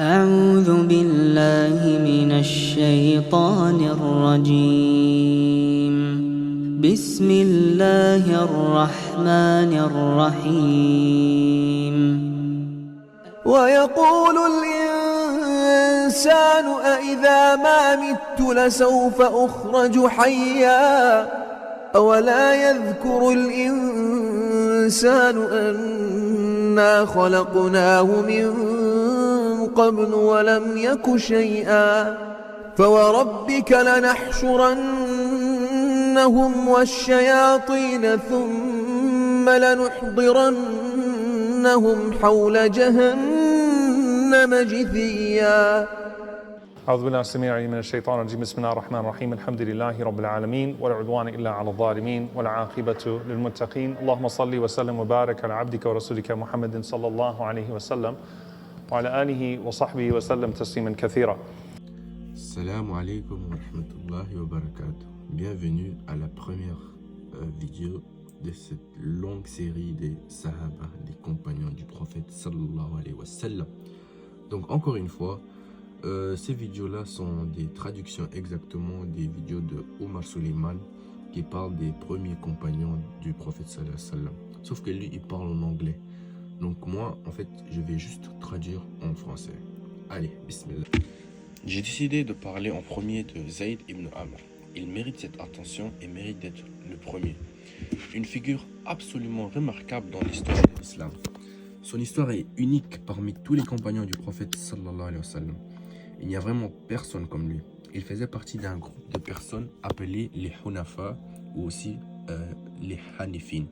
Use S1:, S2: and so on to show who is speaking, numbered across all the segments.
S1: أعوذ بالله من الشيطان الرجيم بسم الله الرحمن الرحيم
S2: ويقول الإنسان أإذا ما مت لسوف أخرج حيا أولا يذكر الإنسان أنا خلقناه من قبل ولم يك شيئا فوربك لنحشرنهم والشياطين ثم لنحضرنهم حول جهنم جثيا.
S3: أعوذ بالله السميع العليم من الشيطان الرجيم بسم الله الرحمن الرحيم الحمد لله رب العالمين ولا عدوان إلا على الظالمين والعاقبة للمتقين اللهم صل وسلم وبارك على عبدك ورسولك محمد صلى الله عليه وسلم وعلى آله وصحبه وسلم تسليما كثيرا.
S4: Assalamu alaikum wa rahmatullahi wa barakatuh. Bienvenue à la première vidéo de cette longue série des Sahaba, des compagnons du prophète sallallahu alayhi wa sallam. Donc encore une fois, ces vidéos-là sont des traductions exactement des vidéos de Omar Suleiman qui parle des premiers compagnons du prophète sallallahu alayhi wa sallam. Sauf que lui, il parle en anglais. Donc moi, en fait, je vais juste traduire en français. Allez, bismillah. J'ai décidé de parler en premier de Zayd ibn Amr. Il mérite cette attention et mérite d'être le premier. Une figure absolument remarquable dans l'histoire de l'islam. Son histoire est unique parmi tous les compagnons du prophète sallallahu alayhi wa sallam. Il n'y a vraiment personne comme lui. Il faisait partie d'un groupe de personnes appelées les Hunafa ou aussi les Hanifines.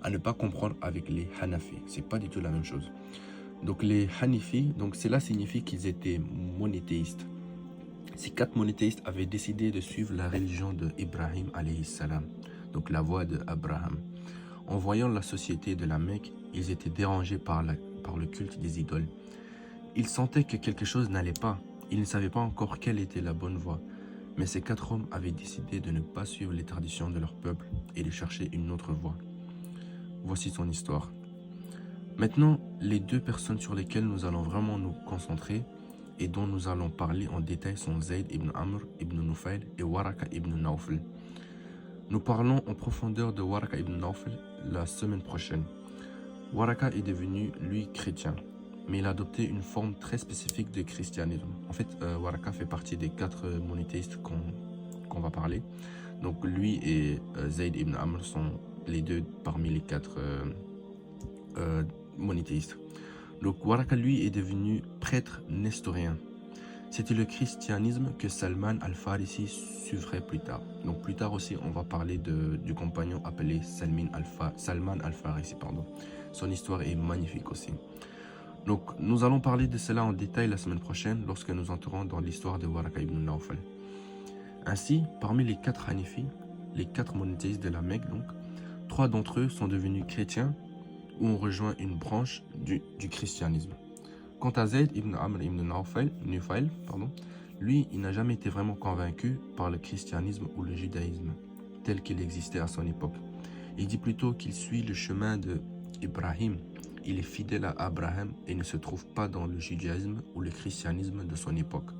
S4: À ne pas comprendre avec les Hanafi, c'est pas du tout la même chose. Donc les Hanifi, donc cela signifie qu'ils étaient monothéistes. Ces quatre monothéistes avaient décidé de suivre la religion de Ibrahim alayhi salam, donc la voie de Abraham. En voyant la société de la Mecque, ils étaient dérangés par le culte des idoles. Ils sentaient que quelque chose n'allait pas. Ils ne savaient pas encore quelle était la bonne voie. Mais ces quatre hommes avaient décidé de ne pas suivre les traditions de leur peuple et de chercher une autre voie. Voici son histoire. Maintenant, les deux personnes sur lesquelles nous allons vraiment nous concentrer et dont nous allons parler en détail sont Zayd ibn Amr ibn Nufayl et Waraka ibn Nawfal. Nous parlons en profondeur de Waraka ibn Nawfal la semaine prochaine. Waraka est devenu, lui, chrétien, mais il a adopté une forme très spécifique de christianisme. En fait, Waraka fait partie des quatre monothéistes qu'on va parler. Donc lui et Zayd ibn Amr sont les deux parmi les quatre monothéistes. Donc Waraka lui est devenu prêtre nestorien. C'était le christianisme que Salman al-Farisi suivrait plus tard. Donc plus tard aussi on va parler du compagnon appelé Salman al-Farisi. Son histoire est magnifique aussi. Donc nous allons parler de cela en détail la semaine prochaine lorsque nous entrerons dans l'histoire de Waraka ibn Nawfal. Ainsi, parmi les quatre Hanifi, les quatre monothéistes de la Mecque, donc, 3 d'entre eux sont devenus chrétiens ou ont rejoint une branche du christianisme. Quant à Zayd ibn Amr ibn Nufayl, lui, il n'a jamais été vraiment convaincu par le christianisme ou le judaïsme tel qu'il existait à son époque. Il dit plutôt qu'il suit le chemin de Ibrahim. Il est fidèle à Abraham et ne se trouve pas dans le judaïsme ou le christianisme de son époque.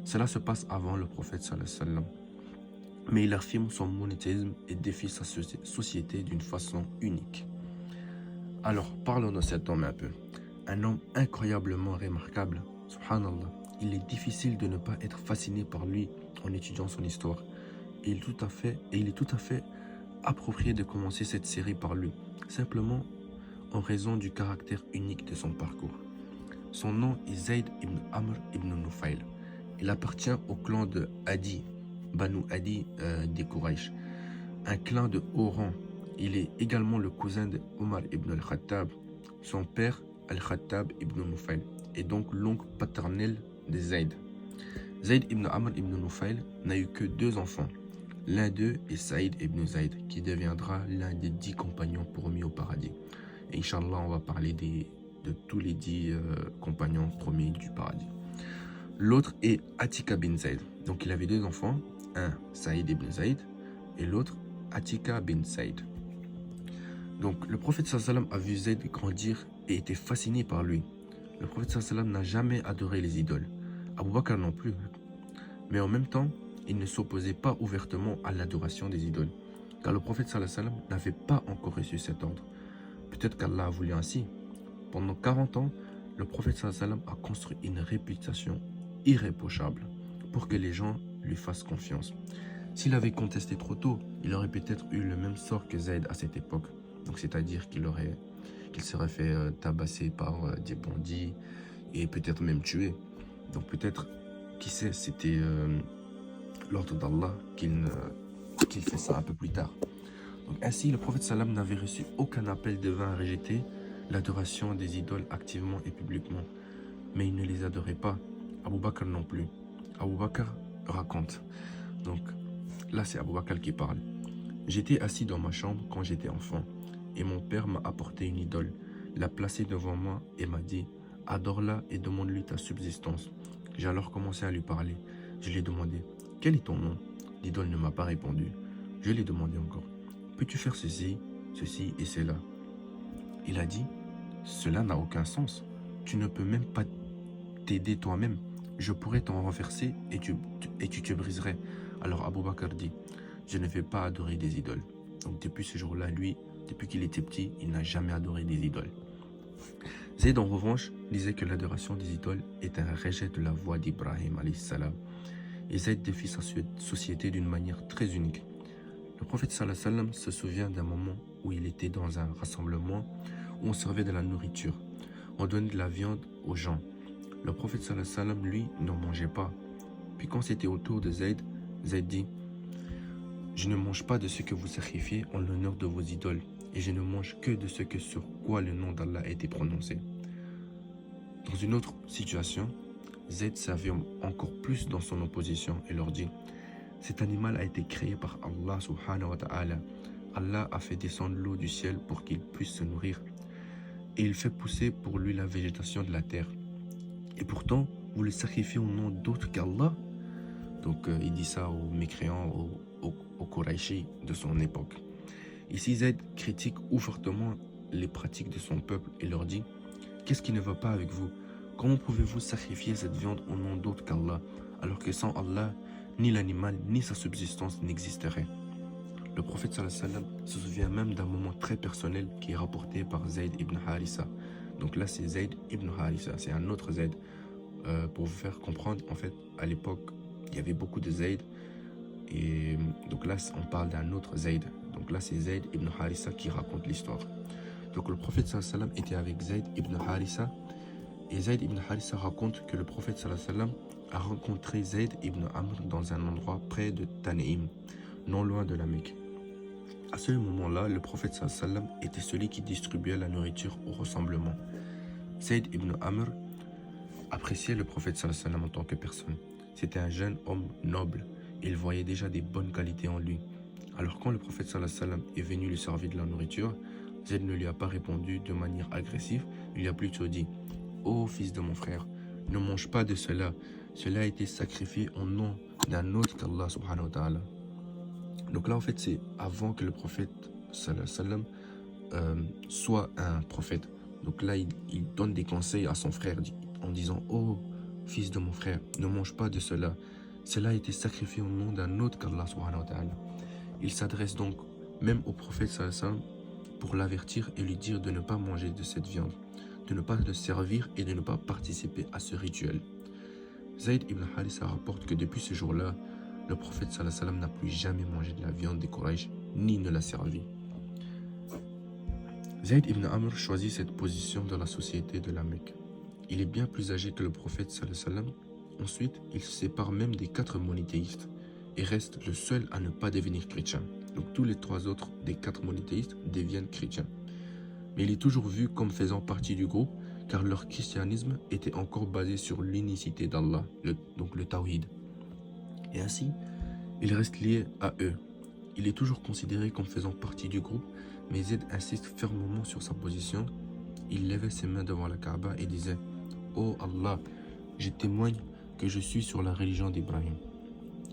S4: Cela se passe avant le prophète sallallahu alayhi wa sallam. Mais il affirme son monothéisme et défie sa société d'une façon unique. Alors, parlons de cet homme un peu. Un homme incroyablement remarquable. Subhanallah. Il est difficile de ne pas être fasciné par lui en étudiant son histoire. Et il est tout à fait approprié de commencer cette série par lui, simplement en raison du caractère unique de son parcours. Son nom est Zayd ibn Amr ibn Nufayl. Il appartient au clan de Adi, Banu Adi des Quraysh, un clan de haut rang. Il est également le cousin de Omar ibn al-Khattab. Son père, al-Khattab ibn Nufayl, est donc l'oncle paternel de Zayd. Zayd ibn Amr ibn Nufayl n'a eu que 2 enfants. L'un d'eux est Saïd ibn Zayd, qui deviendra l'un des 10 compagnons promis au paradis. Et Inch'Allah, on va parler de tous les 10 compagnons promis du paradis. L'autre est Atika bin Zayd. Donc il avait 2 enfants, un Saïd ibn Zayd et l'autre Atika bin Zayd. Donc le prophète sallallahu alayhi wa sallam a vu Zayd grandir et était fasciné par lui. Le prophète sallam n'a jamais adoré les idoles. Abu Bakr non plus. Mais en même temps, il ne s'opposait pas ouvertement à l'adoration des idoles. Car le prophète sallam n'avait pas encore reçu cet ordre. Peut-être qu'Allah a voulu ainsi. Pendant 40 ans, le prophète sallam a construit une réputation irréprochable pour que les gens lui fassent confiance. S'il avait contesté trop tôt, il aurait peut-être eu le même sort que Zayd à cette époque. Donc c'est-à-dire qu'il serait fait tabasser par des bandits et peut-être même tué. Donc peut-être, qui sait, c'était l'ordre d'Allah qu'il fait ça un peu plus tard. Donc ainsi, le prophète sallam n'avait reçu aucun appel divin à rejeter l'adoration des idoles activement et publiquement. Mais il ne les adorait pas. Abu Bakr non plus. Abu Bakr raconte. Donc là, c'est Abu Bakr qui parle. J'étais assis dans ma chambre quand j'étais enfant et mon père m'a apporté une idole, l'a placée devant moi et m'a dit « Adore-la et demande-lui ta subsistance ». J'ai alors commencé à lui parler. Je lui ai demandé « Quel est ton nom ?» L'idole ne m'a pas répondu. Je lui ai demandé encore « Peux-tu faire ceci et cela ?» Il a dit « Cela n'a aucun sens. Tu ne peux même pas t'aider toi-même. Je pourrais t'en renverser et tu te briserais. » Alors Abu Bakr dit « Je ne vais pas adorer des idoles. » Donc depuis ce jour-là, lui, depuis qu'il était petit, il n'a jamais adoré des idoles. Zayd, en revanche, disait que l'adoration des idoles est un rejet de la voie d'Ibrahim alayhi salam. Et Zayd défie sa société d'une manière très unique. Le prophète sallallahu alayhi wa sallam se souvient d'un moment où il était dans un rassemblement où on servait de la nourriture. On donnait de la viande aux gens. Le prophète sallallahu alayhi wa sallam, lui, n'en mangeait pas. Puis quand c'était au tour de Zayd, Zayd dit « Je ne mange pas de ce que vous sacrifiez en l'honneur de vos idoles, et je ne mange que de ce que sur quoi le nom d'Allah a été prononcé. » Dans une autre situation, Zayd s'affirme encore plus dans son opposition et leur dit « Cet animal a été créé par Allah subhanahu wa ta'ala. Allah a fait descendre l'eau du ciel pour qu'il puisse se nourrir. Et il fait pousser pour lui la végétation de la terre. Et pourtant, vous le sacrifiez au nom d'autre qu'Allah ?» Donc il dit ça aux mécréants, aux Qurayshi de son époque. Ici, Zayd critique ouvertement les pratiques de son peuple et leur dit « Qu'est-ce qui ne va pas avec vous? Comment pouvez-vous sacrifier cette viande au nom d'autre qu'Allah, alors que sans Allah, ni l'animal ni sa subsistance n'existeraient ?» Le prophète sallallahu alayhi wa sallam se souvient même d'un moment très personnel qui est rapporté par Zayd ibn Harissa. Donc là, c'est Zayd ibn Harissa, c'est un autre Zayd. Pour vous faire comprendre, en fait, à l'époque, il y avait beaucoup de Zayd. Et donc là, on parle d'un autre Zayd. Donc là, c'est Zayd ibn Harissa qui raconte l'histoire. Donc le prophète sallallahu alayhi wa sallam était avec Zayd ibn Harissa. Et Zayd ibn Harissa raconte que le prophète sallallahu alayhi wa sallam a rencontré Zayd ibn Amr dans un endroit près de Tan'im, non loin de la Mecque. À ce moment-là, le prophète sallallahu alayhi wa sallam était celui qui distribuait la nourriture au rassemblement. Zayd ibn Amr appréciait le prophète sallallahu alayhi wa sallam en tant que personne. C'était un jeune homme noble. Il voyait déjà des bonnes qualités en lui. Alors quand le prophète sallallahu alayhi wa sallam est venu lui servir de la nourriture, Zayd ne lui a pas répondu de manière agressive. Il lui a plutôt dit « Ô fils de mon frère, ne mange pas de cela. Cela a été sacrifié au nom d'un autre qu'Allah subhanahu wa ta'ala. » Donc là, en fait, c'est avant que le prophète sallallahu alayhi wa sallam soit un prophète. Donc là, il donne des conseils à son frère en disant « Oh, fils de mon frère, ne mange pas de cela. Cela a été sacrifié au nom d'un autre qu'Allah subhanahu wa ta'ala. » Il s'adresse donc même au prophète sallallahu alayhi wa sallam pour l'avertir et lui dire de ne pas manger de cette viande, de ne pas le servir et de ne pas participer à ce rituel. Zayd ibn Harissa rapporte que depuis ce jour-là, le prophète sallallahu alayhi wa sallam n'a plus jamais mangé de la viande des Quraysh, ni ne l'a servi. Zayd ibn Amr choisit cette position dans la société de la Mecque. Il est bien plus âgé que le prophète sallallahu alayhi wa sallam. Ensuite, il se sépare même des 4 monothéistes et reste le seul à ne pas devenir chrétien. Donc tous les 3 autres des 4 monothéistes deviennent chrétiens. Mais il est toujours vu comme faisant partie du groupe car leur christianisme était encore basé sur l'unicité d'Allah, donc le tawhid. Et ainsi, il reste lié à eux. Il est toujours considéré comme faisant partie du groupe, mais Zayd insiste fermement sur sa position. Il levait ses mains devant la Kaaba et disait « Oh Allah, je témoigne que je suis sur la religion d'Ibrahim. »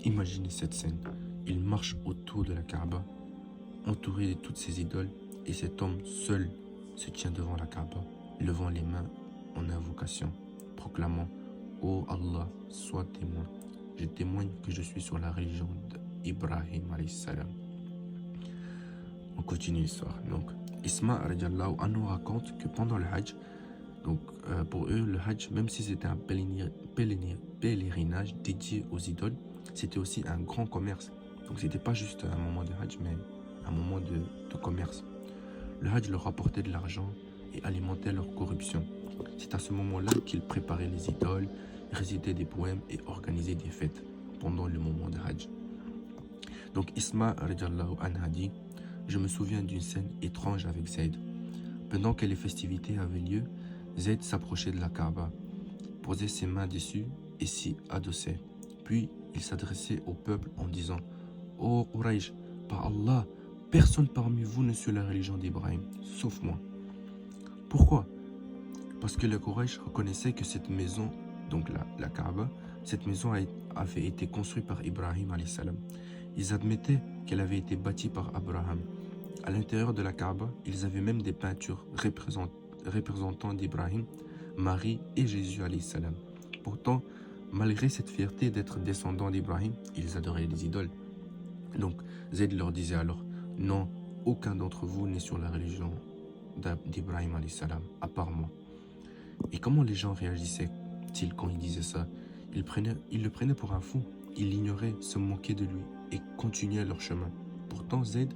S4: Imaginez cette scène. Il marche autour de la Kaaba, entouré de toutes ses idoles, et cet homme seul se tient devant la Kaaba, levant les mains en invocation, proclamant « Ô Allah, sois témoin, je témoigne que je suis sur la religion d'Ibrahim alayhi salam. » On continue l'histoire. Donc, Isma radiallahu anhu raconte que pendant le Hajj, donc pour eux, le Hajj, même si c'était un pèlerinage dédié aux idoles, c'était aussi un grand commerce. Donc, c'était pas juste un moment de Hajj, mais un moment de commerce. Le Hajj leur apportait de l'argent et alimentait leur corruption. C'est à ce moment-là qu'ils préparaient les idoles, récitaient des poèmes et organisaient des fêtes pendant le moment de Hajj. Donc Isma radiallahu anha dit « Je me souviens d'une scène étrange avec Zayd. Pendant que les festivités avaient lieu, Zayd s'approchait de la Kaaba, posait ses mains dessus et s'y adossait. Puis il s'adressait au peuple en disant « Ô Quraysh, par Allah, personne parmi vous ne suit la religion d'Ibrahim, sauf moi. » Pourquoi? Parce que les Quraysh reconnaissaient que cette maison, donc la Kaaba, cette maison avait été construite par Ibrahim alayhi salam. Ils admettaient qu'elle avait été bâtie par Abraham. À l'intérieur de la Kaaba, ils avaient même des peintures représentant d'Ibrahim, Marie et Jésus alayhi salam. Pourtant, malgré cette fierté d'être descendants d'Ibrahim, ils adoraient les idoles. Donc Zayd leur disait alors « Non, aucun d'entre vous n'est sur la religion d'Ibrahim alayhi salam, à part moi. » Et comment les gens réagissaient-ils quand il disait ça? Ils le prenaient pour un fou, ils l'ignoraient, se moquaient de lui et continuaient leur chemin. Pourtant Zayd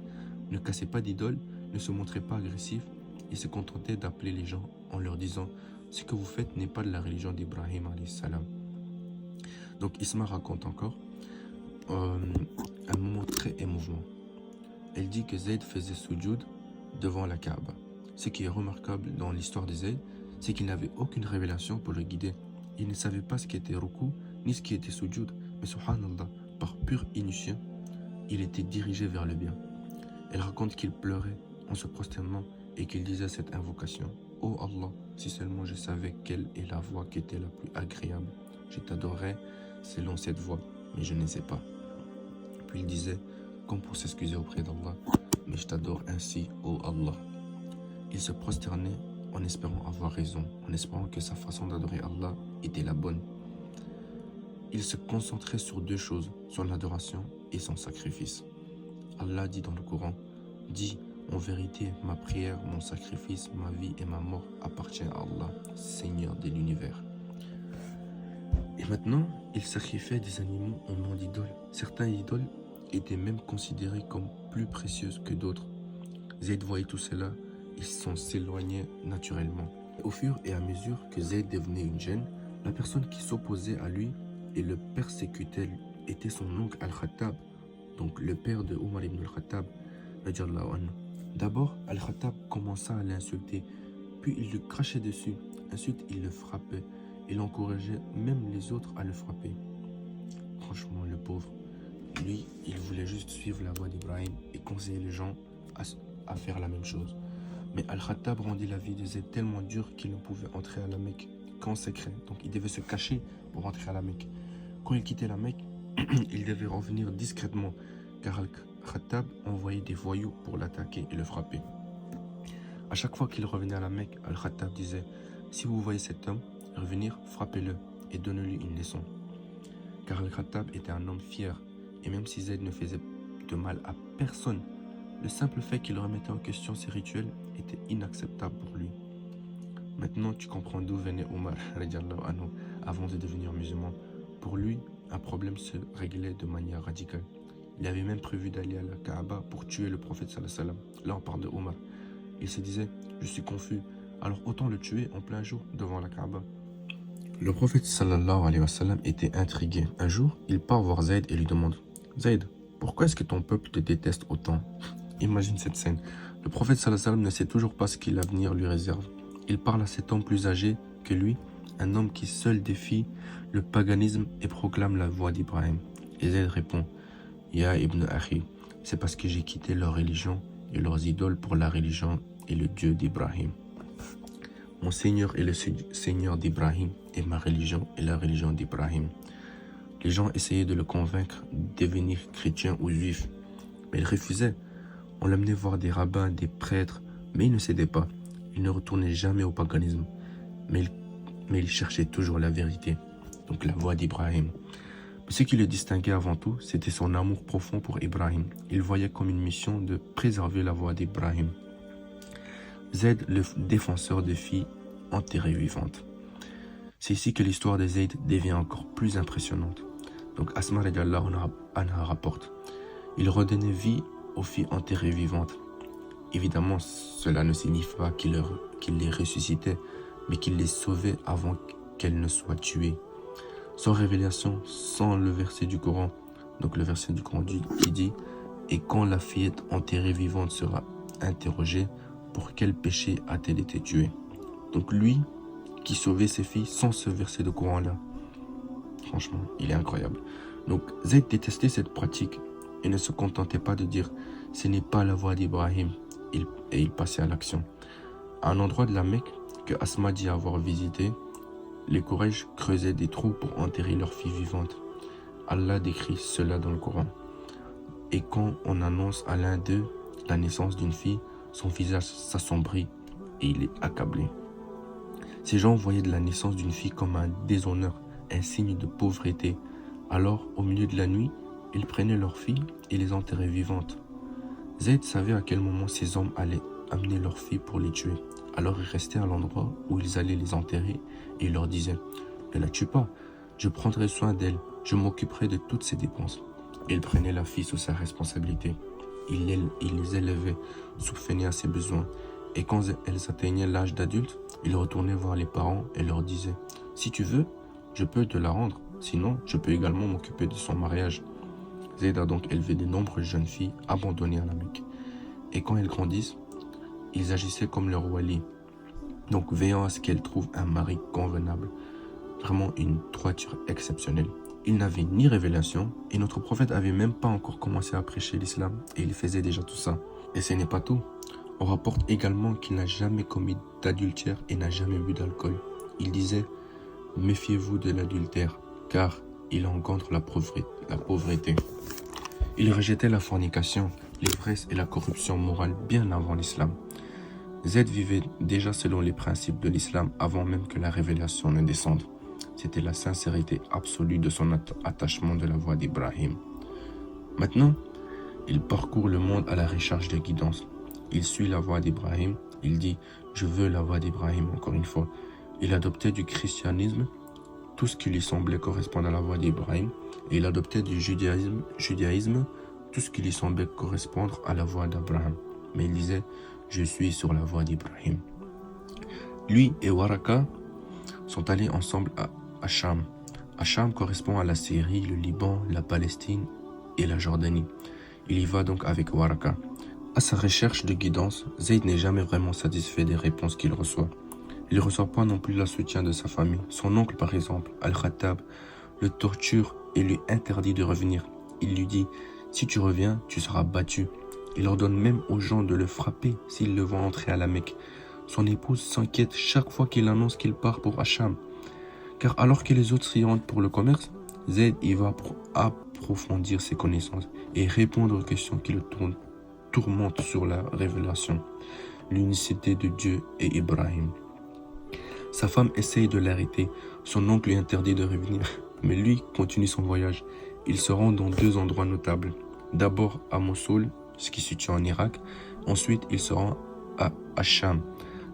S4: ne cassait pas d'idole, ne se montrait pas agressif et se contentait d'appeler les gens en leur disant « Ce que vous faites n'est pas de la religion d'Ibrahim alayhi salam. » Donc Isma raconte encore un moment très émouvant. Elle dit que Zayd faisait sujoud devant la Kaaba. Ce qui est remarquable dans l'histoire de Zayd, c'est qu'il n'avait aucune révélation pour le guider. Il ne savait pas ce qui était ruku, ni ce qui était sujoud. Mais subhanallah, par pure initiation, il était dirigé vers le bien. Elle raconte qu'il pleurait en se prosternant et qu'il disait cette invocation. « Oh Allah, si seulement je savais quelle est la voie qui était la plus agréable. Je t'adorerais selon cette voie, mais je ne sais pas. » Puis il disait, comme pour s'excuser auprès d'Allah, « Mais je t'adore ainsi, oh Allah. » Il se prosternait en espérant avoir raison, en espérant que sa façon d'adorer Allah était la bonne. Il se concentrait sur deux choses, son adoration et son sacrifice. Allah dit dans le Coran, « Dis, en vérité, ma prière, mon sacrifice, ma vie et ma mort appartiennent à Allah, Seigneur de l'univers. » Et maintenant, il sacrifiait des animaux au nom d'idoles. Certains idoles étaient même considérés comme plus précieuses que d'autres. Zayd voyait tout cela, ils s'en s'éloignaient naturellement. Au fur et à mesure que Zayd devenait une gêne, la personne qui s'opposait à lui et le persécutait était son oncle Al-Khattab, donc le père de Omar ibn al-Khattab. D'abord, Al-Khattab commença à l'insulter, puis il lui crachait dessus. Ensuite, il le frappait. Il encourageait même les autres à le frapper. Franchement, le pauvre, lui, il voulait juste suivre la voie d'Ibrahim et conseiller les gens à faire la même chose. Mais Al-Khattab rendit la vie de Zayd tellement dure qu'il ne pouvait entrer à la Mecque qu'en secret. Donc il devait se cacher pour entrer à la Mecque. Quand il quittait la Mecque, il devait revenir discrètement, car Al-Khattab envoyait des voyous pour l'attaquer et le frapper. À chaque fois qu'il revenait à la Mecque, Al-Khattab disait « Si vous voyez cet homme revenir, frappez-le et donnez-lui une leçon. » Car Al-Khattab était un homme fier, et même si Zayd ne faisait de mal à personne, le simple fait qu'il remettait en question ses rituels était inacceptable pour lui. Maintenant, tu comprends d'où venait Omar avant de devenir musulman. Pour lui, un problème se réglait de manière radicale. Il avait même prévu d'aller à la Kaaba pour tuer le prophète sallallahu alayhi wa sallam. Là, on parle de Omar. Il se disait, je suis confus, alors autant le tuer en plein jour devant la Kaaba. Le prophète sallallahu alayhi wa sallam était intrigué. Un jour, il part voir Zayd et lui demande, Zayd, pourquoi est-ce que ton peuple te déteste autant? Imagine cette scène. Le prophète sallallahu alayhi wa sallam ne sait toujours pas ce que l'avenir lui réserve. Il parle à cet homme plus âgé que lui, un homme qui seul défie le paganisme et proclame la voie d'Ibrahim. Et Zayd répond, Ya ibn Akhi, c'est parce que j'ai quitté leur religion et leurs idoles pour la religion et le Dieu d'Ibrahim. Mon Seigneur est le Seigneur d'Ibrahim et ma religion est la religion d'Ibrahim. Les gens essayaient de le convaincre de devenir chrétien ou juif, mais il refusait. On l'amenait voir des rabbins, des prêtres, mais il ne cédait pas. Il ne retournait jamais au paganisme. Mais il mais il cherchait toujours la vérité, donc la voie d'Ibrahim. Mais ce qui le distinguait avant tout, c'était son amour profond pour Ibrahim. Il voyait comme une mission de préserver la voie d'Ibrahim. Zayd, le défenseur des filles enterrées vivantes. C'est ici que l'histoire de Zayd devient encore plus impressionnante. Donc Asma radiallahu anha rapporte: il redonnait vie aux filles enterrées vivantes. Évidemment, cela ne signifie pas qu'il les ressuscitait, mais qu'il les sauvait avant qu'elles ne soient tuées. Sans révélation, sans le verset du Coran, donc le verset du Coran qui dit: et quand la fillette enterrée vivante sera interrogée, pour quel péché a-t-elle été tuée? Donc lui qui sauvait ses filles sans ce verset de Coran là. Franchement, il est incroyable. Donc Zayd détestait cette pratique et ne se contentait pas de dire ce n'est pas la voie d'Ibrahim, et il passait à l'action. À un endroit de la Mecque que Asma dit avoir visité, les Quraysh creusaient des trous pour enterrer leurs filles vivantes. Allah décrit cela dans le Coran. Et quand on annonce à l'un d'eux la naissance d'une fille, son visage s'assombrit et il est accablé. Ces gens voyaient de la naissance d'une fille comme un déshonneur, un signe de pauvreté. Alors, au milieu de la nuit, ils prenaient leurs filles et les enterraient vivantes. Zayd savait à quel moment ces hommes allaient amener leurs filles pour les tuer. Alors il restait à l'endroit où ils allaient les enterrer et il leur disait: ne la tue pas, je prendrai soin d'elle, je m'occuperai de toutes ses dépenses. Il prenait la fille sous sa responsabilité. Il les élevait, subvenait à ses besoins. Et quand elles atteignaient l'âge d'adulte, il retournait voir les parents et leur disait: si tu veux, je peux te la rendre, sinon je peux également m'occuper de son mariage. Zayd a donc élevé de nombreuses jeunes filles abandonnées à la Mecque. Et quand elles grandissent, ils agissaient comme leur wali, donc veillant à ce qu'elles trouvent un mari convenable. Vraiment une droiture exceptionnelle. Il n'avait ni révélation et notre prophète avait même pas encore commencé à prêcher l'islam et il faisait déjà tout ça. Et ce n'est pas tout. On rapporte également qu'il n'a jamais commis d'adultère et n'a jamais bu d'alcool. Il disait: méfiez-vous de l'adultère car il engendre la pauvreté. Il rejetait la fornication, l'ivresse et la corruption morale bien avant l'islam. Zayd vivait déjà selon les principes de l'islam avant même que la révélation ne descende. C'était la sincérité absolue de son attachement de la voie d'Ibrahim. Maintenant, il parcourt le monde à la recherche de guidance. Il suit la voie d'Ibrahim. Il dit: je veux la voie d'Ibrahim, encore une fois. Il adoptait du christianisme tout ce qui lui semblait correspondre à la voie d'Ibrahim, et il adoptait du judaïsme tout ce qui lui semblait correspondre à la voie d'Abraham. Mais il disait: je suis sur la voie d'Ibrahim. Lui et Waraka sont allés ensemble à Cham. Cham correspond à la Syrie, le Liban, la Palestine et la Jordanie. Il y va donc avec Waraka. À sa recherche de guidance, Zayd n'est jamais vraiment satisfait des réponses qu'il reçoit. Il ne reçoit pas non plus le soutien de sa famille. Son oncle, par exemple, Al-Khattab, le torture et lui interdit de revenir. Il lui dit: si tu reviens, tu seras battu. Il ordonne même aux gens de le frapper s'ils le voient entrer à la Mecque. Son épouse s'inquiète chaque fois qu'il annonce qu'il part pour Cham. Car alors que les autres s'y rendent pour le commerce, Zayd y va pour approfondir ses connaissances et répondre aux questions qui le tourmentent sur la révélation, l'unicité de Dieu et Ibrahim. Sa femme essaye de l'arrêter, son oncle lui interdit de revenir, mais lui continue son voyage. Il se rend dans 2 endroits notables. D'abord à Mossoul, ce qui se situe en Irak. Ensuite, il se rend à Cham.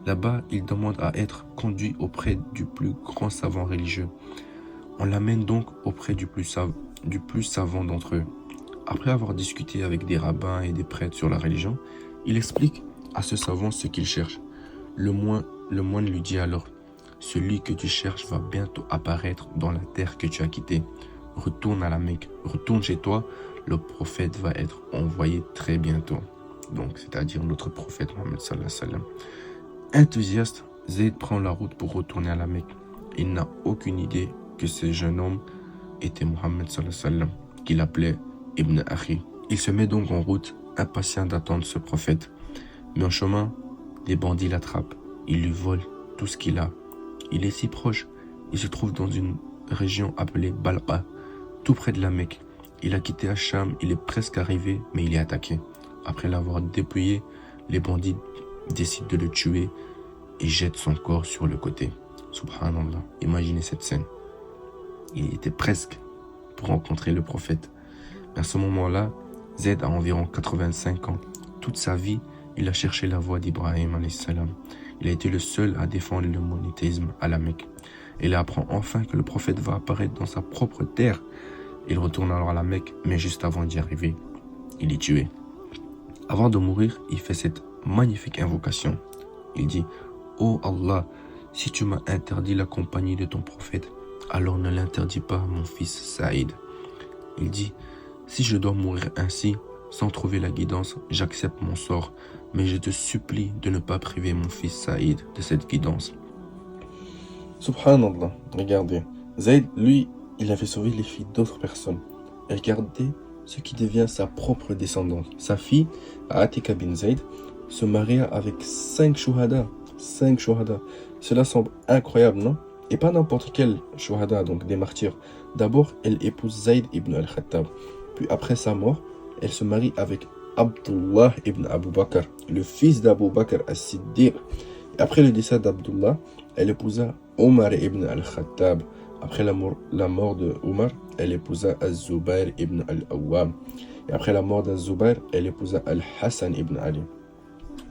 S4: Là-bas, il demande à être conduit auprès du plus grand savant religieux. On l'amène donc auprès du plus savant d'entre eux. Après avoir discuté avec des rabbins et des prêtres sur la religion, il explique à ce savant ce qu'il cherche. Le moine lui dit alors: celui que tu cherches va bientôt apparaître dans la terre que tu as quittée. Retourne à la Mecque, retourne chez toi, le prophète va être envoyé très bientôt. Donc, c'est-à-dire notre prophète Mohammed sallallahu alayhi wa sallam. Enthousiaste, Zayd prend la route pour retourner à la Mecque. Il n'a aucune idée que ce jeune homme était Mohammed sallallahu alayhi wa sallam, qu'il appelait Ibn Akhi. Il se met donc en route, impatient d'attendre ce prophète. Mais en chemin, des bandits l'attrapent. Ils lui volent tout ce qu'il a. Il est si proche, il se trouve dans une région appelée Balqa, tout près de la Mecque. Il a quitté Cham, il est presque arrivé, mais il est attaqué. Après l'avoir dépouillé, les bandits décident de le tuer et jettent son corps sur le côté. Subhanallah, imaginez cette scène. Il était presque pour rencontrer le prophète. Mais à ce moment-là, Zayd a environ 85 ans. Toute sa vie, il a cherché la voie d'Ibrahim alayhi salam. Il a été le seul à défendre le monothéisme à la Mecque. Et il apprend enfin que le prophète va apparaître dans sa propre terre. Il retourne alors à la Mecque, mais juste avant d'y arriver, il est tué. Avant de mourir, il fait cette magnifique invocation. Il dit « Oh Allah, si tu m'as interdit la compagnie de ton prophète, alors ne l'interdis pas à mon fils Saïd. » Il dit « Si je dois mourir ainsi, sans trouver la guidance, j'accepte mon sort, mais je te supplie de ne pas priver mon fils Saïd de cette guidance. » Subhanallah, regardez. Zayd, lui, il avait sauvé les filles d'autres personnes. Et regardez ce qui devient sa propre descendante. Sa fille, Atika bin Zayd, se maria avec 5 shuhada. 5 shuhada. Cela semble incroyable, non? Et pas n'importe quel shuhada, donc des martyrs. D'abord, elle épouse Zayd ibn al-Khattab. Puis après sa mort, elle se marie avec Abdullah ibn Abu Bakr, le fils d'Abu Bakr as-Siddiq. Et après le décès d'Abdullah, elle épousa Omar ibn al-Khattab. Après la mort de Omar, elle épousa Az-Zubayr ibn al-Awwam. Et après la mort d'Az-Zubayr, elle épousa Al-Hassan ibn Ali.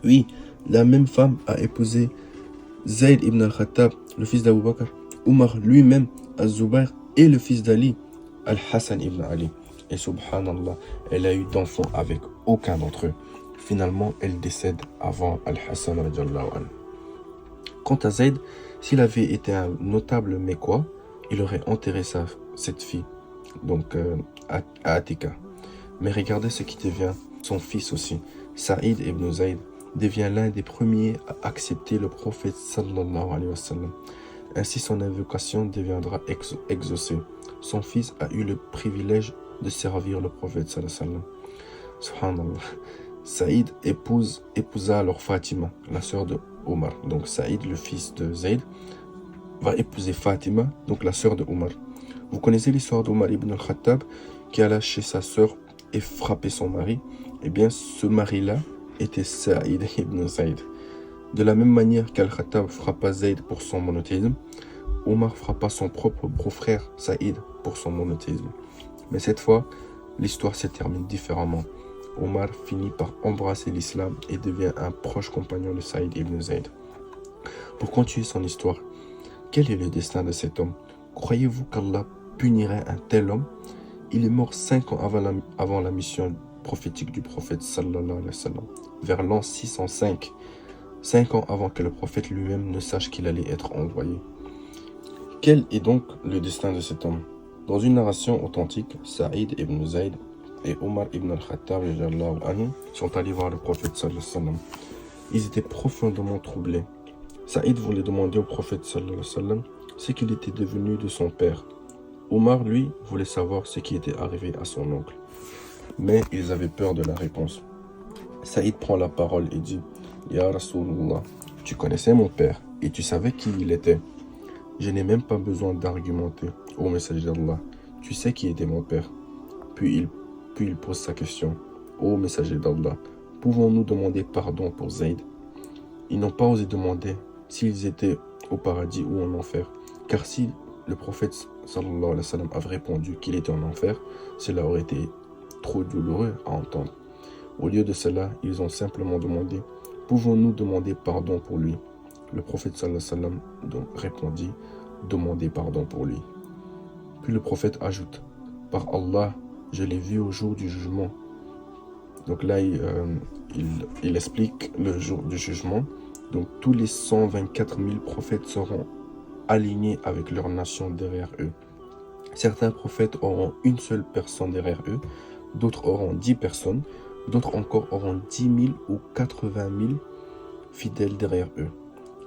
S4: Oui, la même femme a épousé Zayd ibn al-Khattab, le fils d'Abu Bakr, Omar lui-même, Az-Zubayr et le fils d'Ali, Al-Hassan ibn Ali. Et subhanallah, elle a eu d'enfants avec aucun d'entre eux. Finalement, elle décède avant Al-Hassan radiallahu anhu. Quant à Zayd, s'il avait été un notable mécois, il aurait enterré cette fille, donc à Atika. Mais regardez ce qui devient son fils aussi. Saïd ibn Zayd devient l'un des premiers à accepter le prophète sallallahu alayhi wa sallam. Ainsi son invocation deviendra exaucée. Son fils a eu le privilège de servir le prophète sallallahu alayhi wa sallam. Subhanallah. Saïd épousa alors Fatima, la sœur de Omar. Donc Saïd, le fils de Zayd, va épouser Fatima, donc la sœur de Omar. Vous connaissez l'histoire d'Omar ibn al-Khattab qui alla chez sa sœur et frappait son mari? Eh bien, ce mari-là était Saïd ibn Zayd. De la même manière qu'Al-Khattab frappa Zayd pour son monothéisme, Omar frappa son propre beau-frère Saïd pour son monothéisme. Mais cette fois, l'histoire se termine différemment. Omar finit par embrasser l'islam et devient un proche compagnon de Saïd ibn Zayd. Pour continuer son histoire, quel est le destin de cet homme? Croyez-vous qu'Allah punirait un tel homme? Il est mort 5 ans avant la mission prophétique du prophète sallallahu alayhi wa sallam, vers l'an 605, 5 ans avant que le prophète lui-même ne sache qu'il allait être envoyé. Quel est donc le destin de cet homme? Dans une narration authentique, Saïd ibn Zayd et Omar ibn al-Khattab sont allés voir le prophète sallallahu alayhi wa sallam. Ils étaient profondément troublés. Saïd voulait demander au prophète sallallahu alayhi wa sallam ce qu'il était devenu de son père. Omar, lui, voulait savoir ce qui était arrivé à son oncle. Mais ils avaient peur de la réponse. Saïd prend la parole et dit « Ya Rasulullah, tu connaissais mon père et tu savais qui il était. Je n'ai même pas besoin d'argumenter. Ô messager d'Allah, tu sais qui était mon père. » Puis il pose sa question. « Ô messager d'Allah, pouvons-nous demander pardon pour Zayd ?» Ils n'ont pas osé demander s'ils étaient au paradis ou en enfer. Car si le prophète sallallahu alayhi wa sallam avait répondu qu'il était en enfer, cela aurait été trop douloureux à entendre. Au lieu de cela, ils ont simplement demandé « Pouvons-nous demander pardon pour lui ?» Le prophète sallallahu alayhi wa sallam donc répondit « Demandez pardon pour lui. » Puis le prophète ajoute « Par Allah, je l'ai vu au jour du jugement. » Donc là, il explique le jour du jugement. Donc tous les 124 000 prophètes seront alignés avec leur nation derrière eux. Certains prophètes auront une seule personne derrière eux, d'autres auront 10 personnes, d'autres encore auront 10 000 ou 80 000 fidèles derrière eux.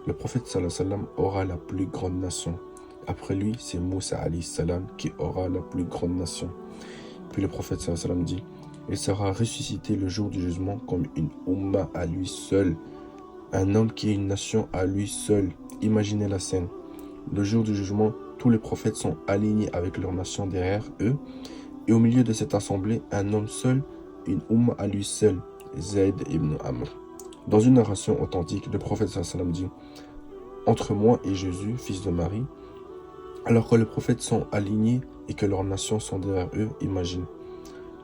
S4: Le prophète sallallahu alayhi wa sallam aura la plus grande nation. Après lui, c'est Moussa alayhi salam qui aura la plus grande nation. Puis le prophète sallallahu alayhi wa sallam dit « Il sera ressuscité le jour du jugement comme une umma à lui seul. » Un homme qui est une nation à lui seul. Imaginez la scène. Le jour du jugement, tous les prophètes sont alignés avec leur nation derrière eux. Et au milieu de cette assemblée, un homme seul, une umma à lui seul, Zayd ibn Amr. Dans une narration authentique, le prophète sallallahu alayhi wa sallam dit entre moi et Jésus, fils de Marie, alors que les prophètes sont alignés et que leurs nations sont derrière eux, imagine.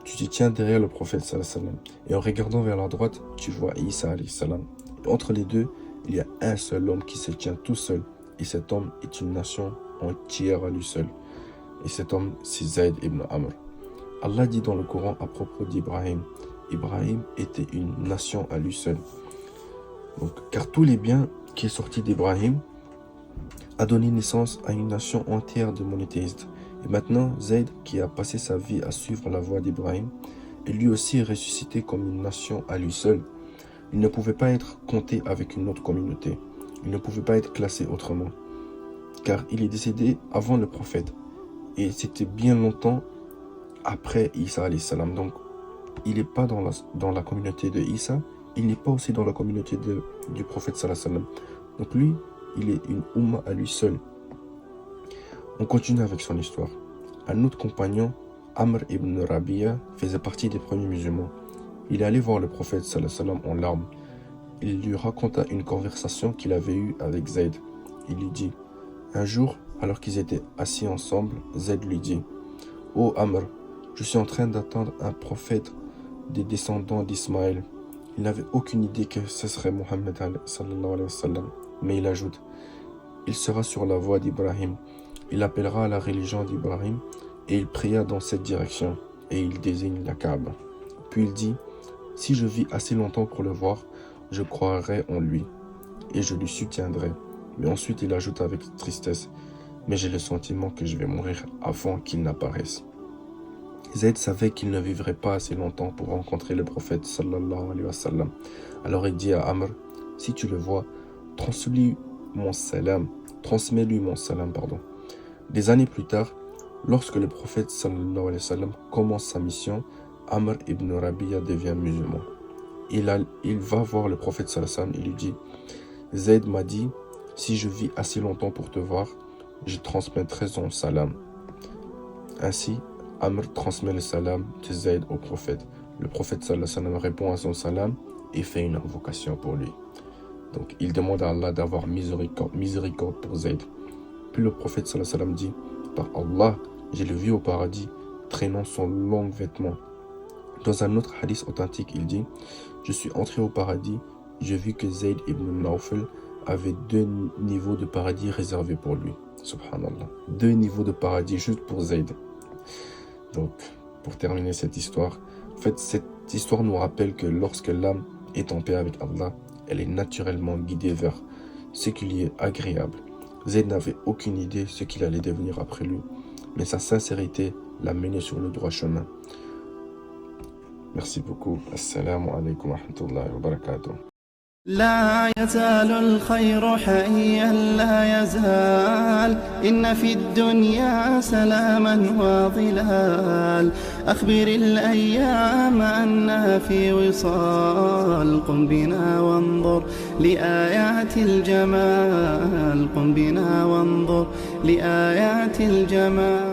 S4: Tu te tiens derrière le prophète sallallahu alayhi wa sallam, et en regardant vers la droite, tu vois Isa alayhi salam. Et entre les deux, il y a un seul homme qui se tient tout seul, et cet homme est une nation entière à lui seul. Et cet homme, c'est Zayd ibn Amr. Allah dit dans le Coran à propos d'Ibrahim, Ibrahim était une nation à lui seul. Donc, car tous les biens qui est sorti d'Ibrahim a donné naissance à une nation entière de monothéistes. Et maintenant, Zayd, qui a passé sa vie à suivre la voie d'Ibrahim, est lui aussi ressuscité comme une nation à lui seul. Il ne pouvait pas être compté avec une autre communauté. Il ne pouvait pas être classé autrement. Car il est décédé avant le prophète. Et c'était bien longtemps après Isa alayhi salam. Donc, il n'est pas dans la communauté de Isa. Il n'est pas aussi dans la communauté du prophète sallallahu alayhi wa sallam. Donc lui, il est une Ummah à lui seul. On continue avec son histoire. Un autre compagnon, Amr ibn Rabi'a, faisait partie des premiers musulmans. Il est allé voir le prophète sallallahu alayhi wa sallam en larmes. Il lui raconta une conversation qu'il avait eue avec Zayd. Il lui dit, un jour, alors qu'ils étaient assis ensemble, Zayd lui dit, « Ô Amr, je suis en train d'attendre un prophète des descendants d'Ismaël. » Il n'avait aucune idée que ce serait Mohammed sallallahu alayhi wa sallam. Mais il ajoute, il sera sur la voie d'Ibrahim. Il appellera à la religion d'Ibrahim et il pria dans cette direction et il désigne la Kaaba. Puis il dit, si je vis assez longtemps pour le voir, je croirai en lui et je lui soutiendrai. Mais ensuite il ajoute avec tristesse, mais j'ai le sentiment que je vais mourir avant qu'il n'apparaisse. Zayd savait qu'il ne vivrait pas assez longtemps pour rencontrer le prophète sallallahu alayhi wa sallam. Alors il dit à Amr, si tu le vois, transmets-lui mon salam. Des années plus tard, lorsque le prophète sallallahu alayhi wa sallam commence sa mission, Amr ibn Rabi'a devient musulman. Il va voir le prophète sallallahu alayhi wa sallam et lui dit, Zayd m'a dit, si je vis assez longtemps pour te voir, je transmettrai son salam. Ainsi, Amr transmet le salam de Zayd au prophète. Le prophète sallallahu alayhi wa sallam répond à son salam et fait une invocation pour lui. Donc il demande à Allah d'avoir miséricorde pour Zayd. Puis le prophète sallallahu alayhi wa sallam dit, par Allah, je l'ai vu au paradis, traînant son long vêtement. Dans un autre hadith authentique, il dit, je suis entré au paradis, j'ai vu que Zayd ibn Nawfal avait 2 niveaux de paradis réservés pour lui. Subhanallah. 2 niveaux de paradis juste pour Zayd. Donc, pour terminer cette histoire, en fait, cette histoire nous rappelle que lorsque l'âme est en paix avec Allah, elle est naturellement guidée vers ce qui lui est agréable. Zayd n'avait aucune idée de ce qu'il allait devenir après lui, mais sa sincérité l'a mené sur le droit chemin. Merci beaucoup. Assalamu alaikum wa rahmatullahi wa barakatuh.
S5: لا يزال الخير حيا لا يزال إن في الدنيا سلاما وظلال أخبر الأيام أنها في وصال قم بنا وانظر لآيات الجمال قم بنا وانظر لآيات الجمال